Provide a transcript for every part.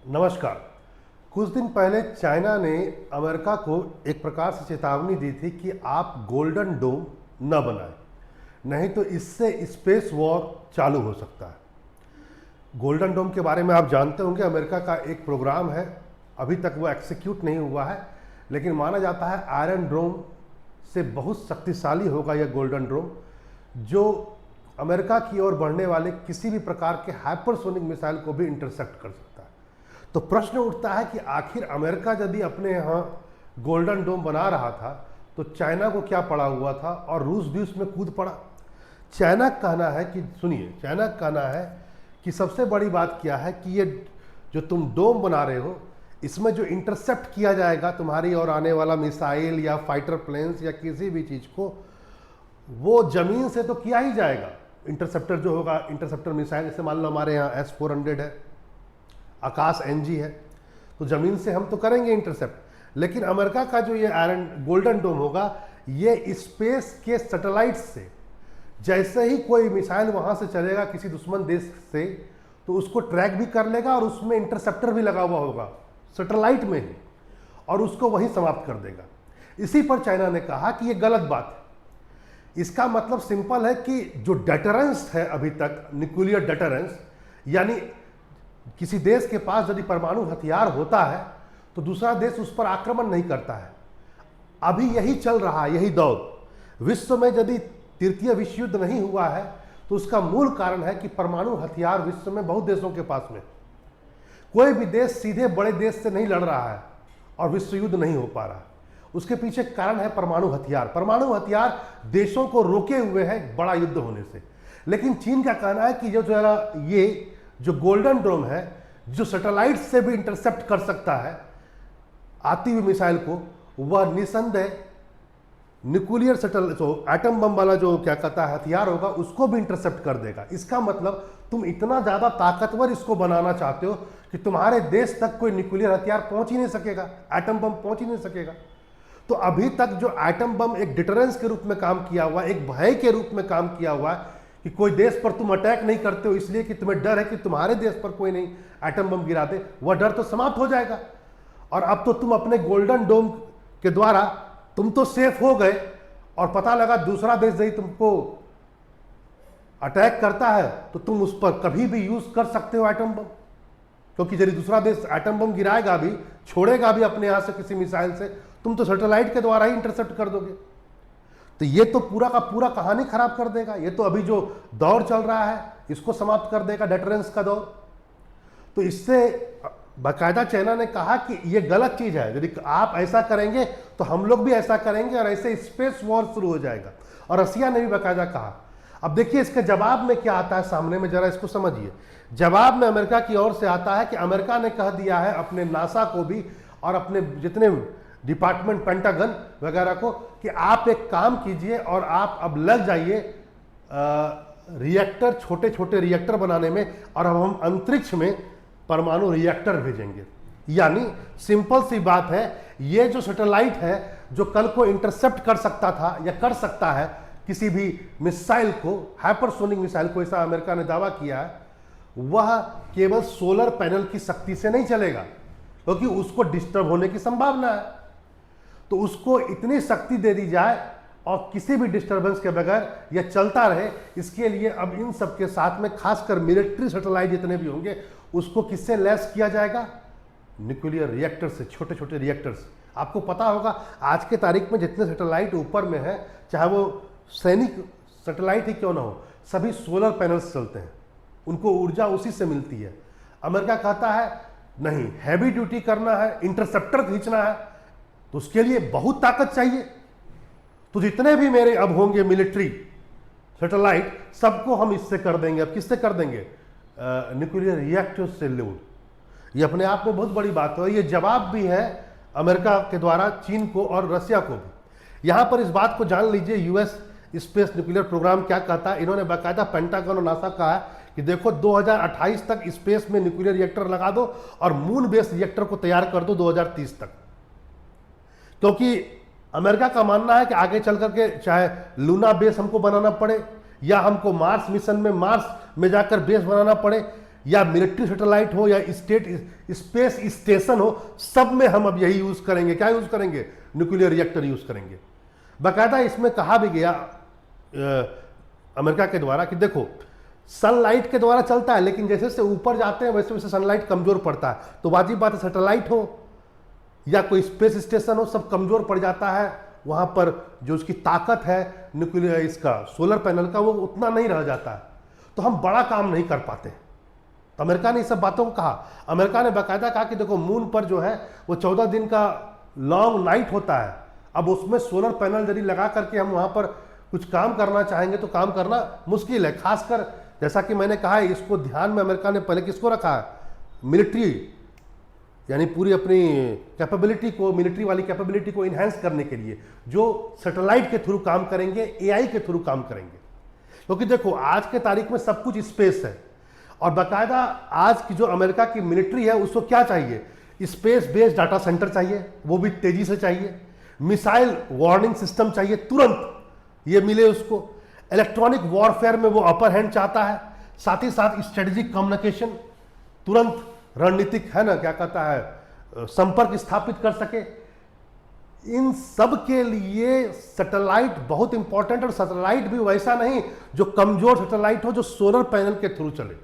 नमस्कार। कुछ दिन पहले चाइना ने अमेरिका को एक प्रकार से चेतावनी दी थी कि आप गोल्डन डोम न बनाएं, नहीं तो इससे स्पेस वॉर चालू हो सकता है। गोल्डन डोम के बारे में आप जानते होंगे, अमेरिका का एक प्रोग्राम है। अभी तक वो एक्सिक्यूट नहीं हुआ है, लेकिन माना जाता है आयरन डोम से बहुत शक्तिशाली होगा यह गोल्डन डोम, जो अमेरिका की ओर बढ़ने वाले किसी भी प्रकार के हाइपरसोनिक मिसाइल को भी इंटरसेप्ट कर सकता है। तो प्रश्न उठता है कि आखिर अमेरिका यदि अपने यहाँ गोल्डन डोम बना रहा था तो चाइना को क्या पड़ा हुआ था, और रूस भी उसमें कूद पड़ा। चाइना का कहना है कि सुनिए, चाइना का कहना है कि सबसे बड़ी बात क्या है कि ये जो तुम डोम बना रहे हो, इसमें जो इंटरसेप्ट किया जाएगा तुम्हारी और आने वाला मिसाइल या फाइटर प्लेन्स या किसी भी चीज़ को, वो ज़मीन से तो किया ही जाएगा। इंटरसेप्टर जो होगा, इंटरसेप्टर मिसाइल, जैसे मान लो हमारे यहाँ S-400 है, आकाश NG है, तो ज़मीन से हम तो करेंगे इंटरसेप्ट। लेकिन अमेरिका का जो ये आयरन गोल्डन डोम होगा, ये स्पेस के सैटेलाइट से, जैसे ही कोई मिसाइल वहाँ से चलेगा किसी दुश्मन देश से, तो उसको ट्रैक भी कर लेगा और उसमें इंटरसेप्टर भी लगा हुआ होगा सैटेलाइट में ही, और उसको वहीं समाप्त कर देगा। इसी पर चाइना ने कहा कि ये गलत बात है। इसका मतलब सिंपल है कि जो डेटरेंस है अभी तक, न्यूक्लियर डेटरेंस, यानी किसी देश के पास यदि परमाणु हथियार होता है तो दूसरा देश उस पर आक्रमण नहीं करता है। अभी यही चल रहा है, यही दौर। विश्व में यदि तृतीय विश्व युद्ध नहीं हुआ है तो उसका मूल कारण है कि परमाणु हथियार विश्व में बहुत देशों के पास में, कोई भी देश सीधे बड़े देश से नहीं लड़ रहा है और विश्व युद्ध नहीं हो पा रहा। उसके पीछे कारण है परमाणु हथियार। परमाणु हथियार देशों को रोके हुए है बड़ा युद्ध होने से। लेकिन चीन का कहना है कि ये जो गोल्डन डोम है, जो सैटेलाइट से भी इंटरसेप्ट कर सकता है आती हुई मिसाइल को, वह निसंदेह न्यूक्लियर जो एटम बम वाला जो क्या कहता है हथियार होगा, उसको भी इंटरसेप्ट कर देगा। इसका मतलब तुम इतना ज़्यादा ताकतवर इसको बनाना चाहते हो कि तुम्हारे देश तक कोई न्यूक्लियर हथियार पहुंच ही नहीं सकेगा, एटम बम पहुंच ही नहीं सकेगा। तो अभी तक जो एटम बम एक डिटरेंस के रूप में काम किया हुआ है, एक भय के रूप में काम किया हुआ है कि कोई देश पर तुम अटैक नहीं करते हो इसलिए कि तुम्हें डर है कि तुम्हारे देश पर कोई नहीं एटम बम गिरा दे, वह डर तो समाप्त हो जाएगा। और अब तो तुम अपने गोल्डन डोम के द्वारा तुम तो सेफ हो गए, और पता लगा दूसरा देश यदि तुमको अटैक करता है तो तुम उस पर कभी भी यूज कर सकते हो एटम बम, क्योंकि यदि दूसरा देश एटम बम गिराएगा भी, छोड़ेगा भी अपने यहां से किसी मिसाइल से, तुम तो सैटेलाइट के द्वारा ही इंटरसेप्ट कर दोगे। तो ये तो पूरा का पूरा कहानी खराब कर देगा। ये तो अभी जो दौर चल रहा है इसको समाप्त कर देगा, डेटरेंस का दौर। तो इससे बाकायदा चाइना ने कहा कि ये गलत चीज है, यदि आप ऐसा करेंगे तो हम लोग भी ऐसा करेंगे और ऐसे स्पेस वॉर शुरू हो जाएगा। और रसिया ने भी बाकायदा कहा। अब देखिए इसके जवाब में क्या आता है सामने में, जरा इसको समझिए। जवाब में अमेरिका की ओर से आता है कि अमेरिका ने कह दिया है अपने नासा को भी और अपने जितने डिपार्टमेंट, पेंटागन वगैरह को, कि आप एक काम कीजिए और आप अब लग जाइए रिएक्टर, छोटे छोटे रिएक्टर बनाने में, और अब हम अंतरिक्ष में परमाणु रिएक्टर भेजेंगे। यानी सिंपल सी बात है, ये जो सैटेलाइट है जो कल को इंटरसेप्ट कर सकता था या कर सकता है किसी भी मिसाइल को, हाइपरसोनिक मिसाइल को, ऐसा अमेरिका ने दावा किया है, वह केवल सोलर पैनल की शक्ति से नहीं चलेगा, क्योंकि उसको डिस्टर्ब होने की संभावना है। तो उसको इतनी शक्ति दे दी जाए और किसी भी डिस्टरबेंस के बगैर यह चलता रहे। इसके लिए अब इन सब के साथ में खासकर मिलिट्री सैटेलाइट जितने भी होंगे, उसको किससे लैस किया जाएगा? न्यूक्लियर रिएक्टर से, छोटे छोटे रिएक्टर्स। आपको पता होगा आज के तारीख में जितने सैटेलाइट ऊपर में है, चाहे वो सैनिक सैटेलाइट ही क्यों ना हो, सभी सोलर पैनल्स चलते हैं, उनको ऊर्जा उसी से मिलती है। अमेरिका कहता है नहीं, हैवी ड्यूटी करना है, इंटरसेप्टर खींचना है, तो उसके लिए बहुत ताकत चाहिए। तो जितने भी मेरे अब होंगे मिलिट्री सैटेलाइट, सबको हम इससे कर देंगे। अब किससे कर देंगे? न्यूक्लियर रिएक्टर से लोड। ये अपने आप में बहुत बड़ी बात है। ये जवाब भी है अमेरिका के द्वारा चीन को और रसिया को भी। यहां पर इस बात को जान लीजिए, यूएस स्पेस न्यूक्लियर प्रोग्राम क्या कहता है। इन्होंने बाकायदा पेंटागन और नासा कहा है कि देखो 2028 तक स्पेस में न्यूक्लियर रिएक्टर लगा दो और मून बेस्ड रिएक्टर को तैयार कर दो 2030 तक। क्योंकि अमेरिका का मानना है कि आगे चल करके चाहे लूना बेस हमको बनाना पड़े या हमको मार्स मिशन में, मार्स में जाकर बेस बनाना पड़े, या मिलिट्री सैटेलाइट हो या स्टेट स्पेस स्टेशन हो, सब में हम अब यही यूज करेंगे। क्या यूज करेंगे? न्यूक्लियर रिएक्टर यूज करेंगे। बाकायदा इसमें कहा भी गया अमेरिका के द्वारा कि देखो सनलाइट के द्वारा चलता है, लेकिन जैसे जैसे ऊपर जाते हैं वैसे वैसे सनलाइट कमजोर पड़ता है। तो वाजिब बात है, सैटेलाइट हो या कोई स्पेस स्टेशन हो, सब कमजोर पड़ जाता है। वहां पर जो उसकी ताकत है न्यूक्लियर इसका सोलर पैनल का, वो उतना नहीं रह जाता है, तो हम बड़ा काम नहीं कर पाते। तो अमेरिका ने इस सब बातों को कहा। अमेरिका ने बाकायदा कहा कि देखो मून पर जो है वो 14 दिन का लॉन्ग नाइट होता है। अब उसमें सोलर पैनल यदि लगा करके हम वहां पर कुछ काम करना चाहेंगे तो काम करना मुश्किल है। खासकर जैसा कि मैंने कहा है, इसको ध्यान में अमेरिका ने पहले किसको रखा है? मिलिट्री, यानी पूरी अपनी कैपेबिलिटी को, मिलिट्री वाली कैपेबिलिटी को इन्हांस करने के लिए, जो सैटेलाइट के थ्रू काम करेंगे, एआई के थ्रू काम करेंगे। क्योंकि देखो आज के तारीख में सब कुछ स्पेस है, और बाकायदा आज की जो अमेरिका की मिलिट्री है उसको क्या चाहिए? स्पेस बेस्ड डाटा सेंटर चाहिए, वो भी तेजी से चाहिए। मिसाइल वार्निंग सिस्टम चाहिए, तुरंत ये मिले उसको। इलेक्ट्रॉनिक वॉरफेयर में वो अपर हैंड चाहता है। साथ ही साथ स्ट्रेटेजिक कम्युनिकेशन, तुरंत रणनीतिक है ना क्या कहता है, संपर्क स्थापित कर सके। इन सब के लिए सैटेलाइट बहुत इंपॉर्टेंट, और सैटेलाइट भी वैसा नहीं जो कमजोर सैटेलाइट हो, जो सोलर पैनल के थ्रू चले।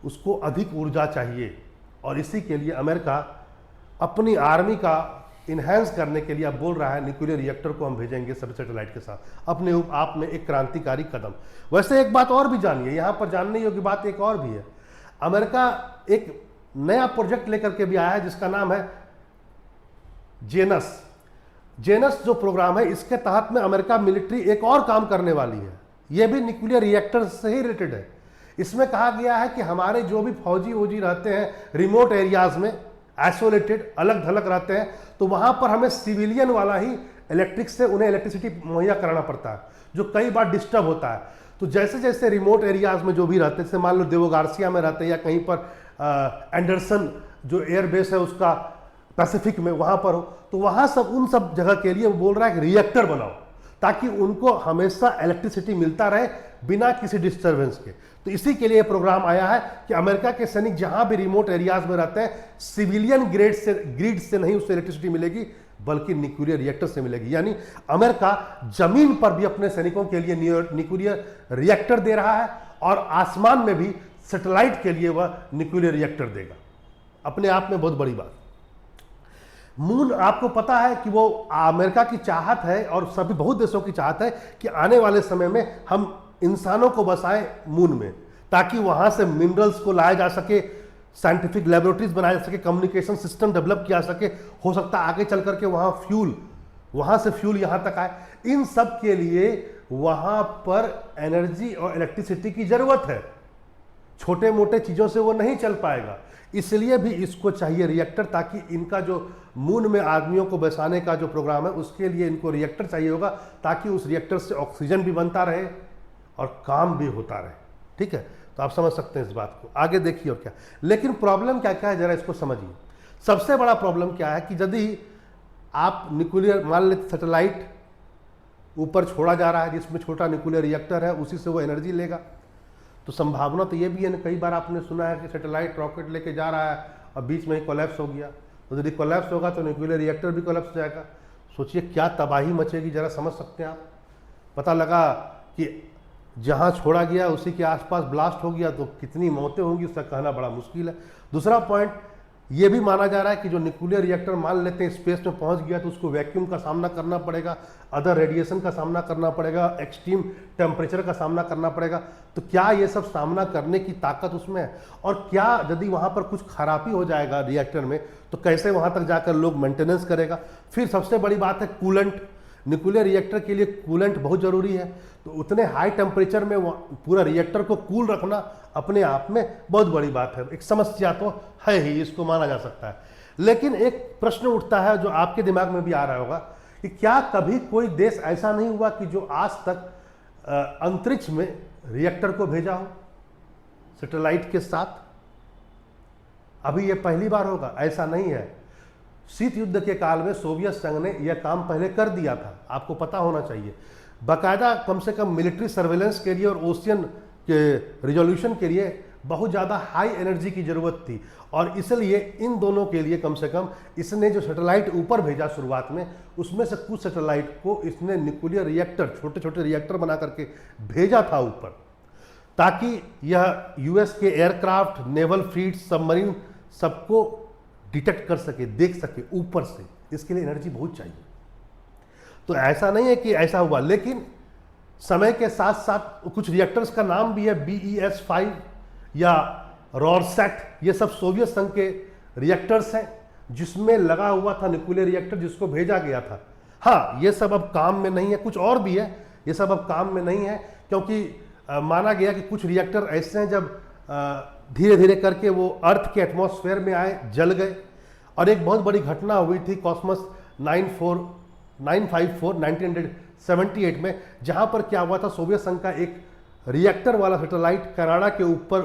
उसको अधिक ऊर्जा चाहिए, और इसी के लिए अमेरिका अपनी आर्मी का इन्हांस करने के लिए अब बोल रहा है न्यूक्लियर रिएक्टर को हम भेजेंगे सभी सैटेलाइट के साथ। अपने आप में एक क्रांतिकारी कदम। वैसे एक बात और भी जानिए, यहां पर जानने योग्य बात एक और भी है। अमेरिका एक नया प्रोजेक्ट लेकर के भी आया है जिसका नाम है जेनस। जेनस जो प्रोग्राम है, इसके तहत में अमेरिका मिलिट्री एक और काम करने वाली है। यह भी न्यूक्लियर रिएक्टर से ही रिलेटेड है। इसमें कहा गया है कि हमारे जो भी फौजी वोजी रहते हैं रिमोट एरियाज में, आइसोलेटेड, अलग थलग रहते हैं, तो वहां पर हमें सिविलियन वाला ही इलेक्ट्रिक से उन्हें इलेक्ट्रिसिटी मुहैया कराना पड़ता है, जो कई बार डिस्टर्ब होता है। तो जैसे जैसे रिमोट एरियाज में जो भी रहते हैं, जैसे मान लो देवो गार्सिया में रहते हैं, या कहीं पर एंडरसन जो एयरबेस है उसका पैसिफिक में वहां पर हो, तो वहां सब उन सब जगह के लिए वो बोल रहा है कि रिएक्टर बनाओ, ताकि उनको हमेशा इलेक्ट्रिसिटी मिलता रहे बिना किसी डिस्टर्बेंस के। तो इसी के लिए प्रोग्राम आया है कि अमेरिका के सैनिक जहां भी रिमोट एरियाज में रहते हैं, सिविलियन ग्रिड से नहीं उससे इलेक्ट्रिसिटी मिलेगी, बल्कि न्यूक्लियर रिएक्टर से मिलेगी। यानी अमेरिका जमीन पर भी अपने सैनिकों के लिए न्यूक्लियर रिएक्टर दे रहा है, और आसमान में भी सैटेलाइट के लिए वह न्यूक्लियर रिएक्टर देगा। अपने आप में बहुत बड़ी बात। मून, आपको पता है कि वो अमेरिका की चाहत है, और सभी बहुत देशों की चाहत है कि आने वाले समय में हम इंसानों को बसाएं मून में, ताकि वहां से मिनरल्स को लाया जा सके, साइंटिफिक लेबोरेटरीज बनाया जा सके, कम्युनिकेशन सिस्टम डेवलप किया सके। हो सकता है आगे चल करके वहां से फ्यूल यहां तक आए। इन सब के लिए वहां पर एनर्जी और इलेक्ट्रिसिटी की जरूरत है। छोटे मोटे चीजों से वो नहीं चल पाएगा, इसलिए भी इसको चाहिए रिएक्टर, ताकि इनका जो मून में आदमियों को बसाने का जो प्रोग्राम है उसके लिए इनको रिएक्टर चाहिए होगा, ताकि उस रिएक्टर से ऑक्सीजन भी बनता रहे और काम भी होता रहे। ठीक है, तो आप समझ सकते हैं इस बात को। आगे देखिए और क्या। लेकिन प्रॉब्लम क्या क्या है, जरा इसको समझिए। सबसे बड़ा प्रॉब्लम क्या है कि यदि आप न्यूक्लियर, मान लेते सैटेलाइट ऊपर छोड़ा जा रहा है जिसमें छोटा न्यूक्लियर रिएक्टर है, उसी से वो एनर्जी लेगा, तो संभावना तो ये भी है ना, कई बार आपने सुना है कि सैटेलाइट रॉकेट लेके जा रहा है और बीच में ही कोलैप्स हो गया, तो यदि कोलैप्स होगा तो न्यूक्लियर रिएक्टर भी कोलैप्स हो जाएगा। सोचिए क्या तबाही मचेगी, जरा समझ सकते हैं आप। पता लगा कि जहां छोड़ा गया उसी के आसपास ब्लास्ट हो गया, तो कितनी मौतें होंगी उसका कहना बड़ा मुश्किल है। दूसरा पॉइंट ये भी माना जा रहा है कि जो न्यूक्लियर रिएक्टर मान लेते हैं स्पेस में पहुंच गया, तो उसको वैक्यूम का सामना करना पड़ेगा, अदर रेडिएशन का सामना करना पड़ेगा, एक्सट्रीम टेम्परेचर का सामना करना पड़ेगा। तो क्या ये सब सामना करने की ताकत उसमें है? और क्या यदि वहां पर कुछ खराबी हो जाएगा रिएक्टर में, तो कैसे वहां तक जाकर लोग मेंटेनेंस करेगा? फिर सबसे बड़ी बात है कूलेंट। न्यूक्लियर रिएक्टर के लिए कूलेंट बहुत जरूरी है, तो उतने हाई टेम्परेचर में पूरा रिएक्टर को कूल रखना अपने आप में बहुत बड़ी बात है। एक समस्या तो है ही, इसको माना जा सकता है। लेकिन एक प्रश्न उठता है जो आपके दिमाग में भी आ रहा होगा कि क्या कभी कोई देश ऐसा नहीं हुआ कि जो आज तक अंतरिक्ष में रिएक्टर को भेजा हो सैटेलाइट के साथ? अभी यह पहली बार होगा, ऐसा नहीं है। शीत युद्ध के काल में सोवियत संघ ने यह काम पहले कर दिया था, आपको पता होना चाहिए। बाकायदा कम से कम मिलिट्री सर्वेलेंस के लिए और ओशियन के रिजोल्यूशन के लिए बहुत ज़्यादा हाई एनर्जी की ज़रूरत थी, और इसलिए इन दोनों के लिए कम से कम इसने जो सैटेलाइट ऊपर भेजा शुरुआत में, उसमें से कुछ सैटेलाइट को इसने न्यूक्लियर रिएक्टर, छोटे छोटे रिएक्टर बना करके भेजा था ऊपर, ताकि यह यूएस के एयरक्राफ्ट, नेवल फ्लीट, सबमरीन सबको डिटेक्ट कर सके, देख सके ऊपर से। इसके लिए एनर्जी बहुत चाहिए। तो ऐसा नहीं है कि ऐसा हुआ, लेकिन समय के साथ साथ कुछ रिएक्टर्स का नाम भी है BES-5 या रॉरसैट, ये सब सोवियत संघ के रिएक्टर्स हैं जिसमें लगा हुआ था न्यूक्लियर रिएक्टर, जिसको भेजा गया था। हाँ, ये सब अब काम में नहीं है, कुछ और भी है, ये सब अब काम में नहीं है, क्योंकि माना गया कि कुछ रिएक्टर ऐसे हैं जब धीरे धीरे करके वो अर्थ के एटमॉस्फेयर में आए, जल गए। और एक बहुत बड़ी घटना हुई थी कॉस्मस 954 1978 में, जहां पर क्या हुआ था, सोवियत संघ का एक रिएक्टर वाला सैटेलाइट कनाडा के ऊपर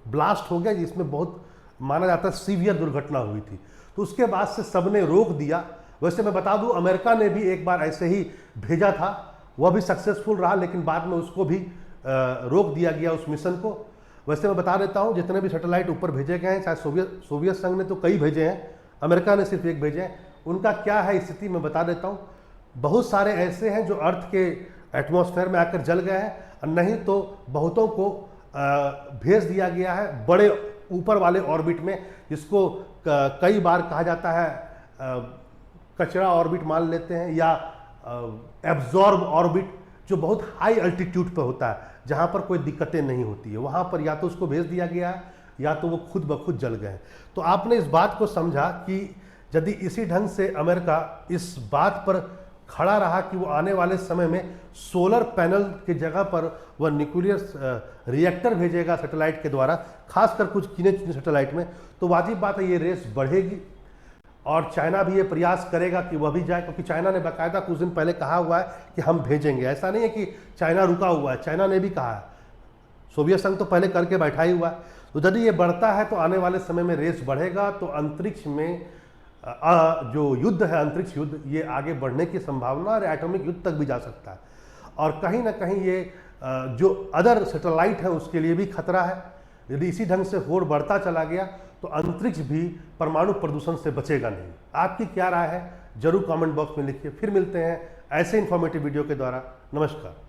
ब्लास्ट हो गया, जिसमें बहुत माना जाता है सीवियर दुर्घटना हुई थी। तो उसके बाद से सबने रोक दिया। वैसे मैं बता दूं, अमेरिका ने भी एक बार ऐसे ही भेजा था, वह भी सक्सेसफुल रहा, लेकिन बाद में उसको भी रोक दिया गया, उस मिशन को। वैसे मैं बता देता हूं, जितने भी सैटेलाइट ऊपर भेजे गए हैं, चाहे सोवियत संघ ने तो कई भेजे हैं, अमेरिका ने सिर्फ एक भेजे हैं, उनका क्या है स्थिति मैं बता देता हूं। बहुत सारे ऐसे हैं जो अर्थ के एटमॉस्फेयर में आकर जल गए हैं, और नहीं तो बहुतों को भेज दिया गया है बड़े ऊपर वाले ऑर्बिट में, जिसको कई बार कहा जाता है कचरा ऑर्बिट मान लेते हैं, या एब्जॉर्ब ऑर्बिट, जो बहुत हाई अल्टीट्यूड पर होता है, जहां पर कोई दिक्कतें नहीं होती है। वहां पर या तो उसको भेज दिया गया है, या तो वो खुद ब खुद जल गए। तो आपने इस बात को समझा कि यदि इसी ढंग से अमेरिका इस बात पर खड़ा रहा कि वो आने वाले समय में सोलर पैनल की जगह पर वह न्यूक्लियर रिएक्टर भेजेगा सैटेलाइट के द्वारा, खासकर कुछ गिने चुने सैटेलाइट में, तो वाजिब बात है ये रेस बढ़ेगी। और चाइना भी ये प्रयास करेगा कि वह भी जाए, क्योंकि चाइना ने बाकायदा कुछ दिन पहले कहा हुआ है कि हम भेजेंगे। ऐसा नहीं है कि चाइना रुका हुआ है, चाइना ने भी कहा है, सोवियत संघ तो पहले करके बैठा ही हुआ है। तो यदि ये बढ़ता है तो आने वाले समय में रेस बढ़ेगा, तो अंतरिक्ष में जो युद्ध है, अंतरिक्ष युद्ध, ये आगे बढ़ने की संभावना और एटॉमिक युद्ध तक भी जा सकता है। और कहीं ना कहीं ये जो अदर सैटेलाइट है उसके लिए भी खतरा है। यदि इसी ढंग से होड़ बढ़ता चला गया तो अंतरिक्ष भी परमाणु प्रदूषण से बचेगा नहीं। आपकी क्या राय है, जरूर कमेंट बॉक्स में लिखिए। फिर मिलते हैं ऐसे इंफॉर्मेटिव वीडियो के द्वारा। नमस्कार।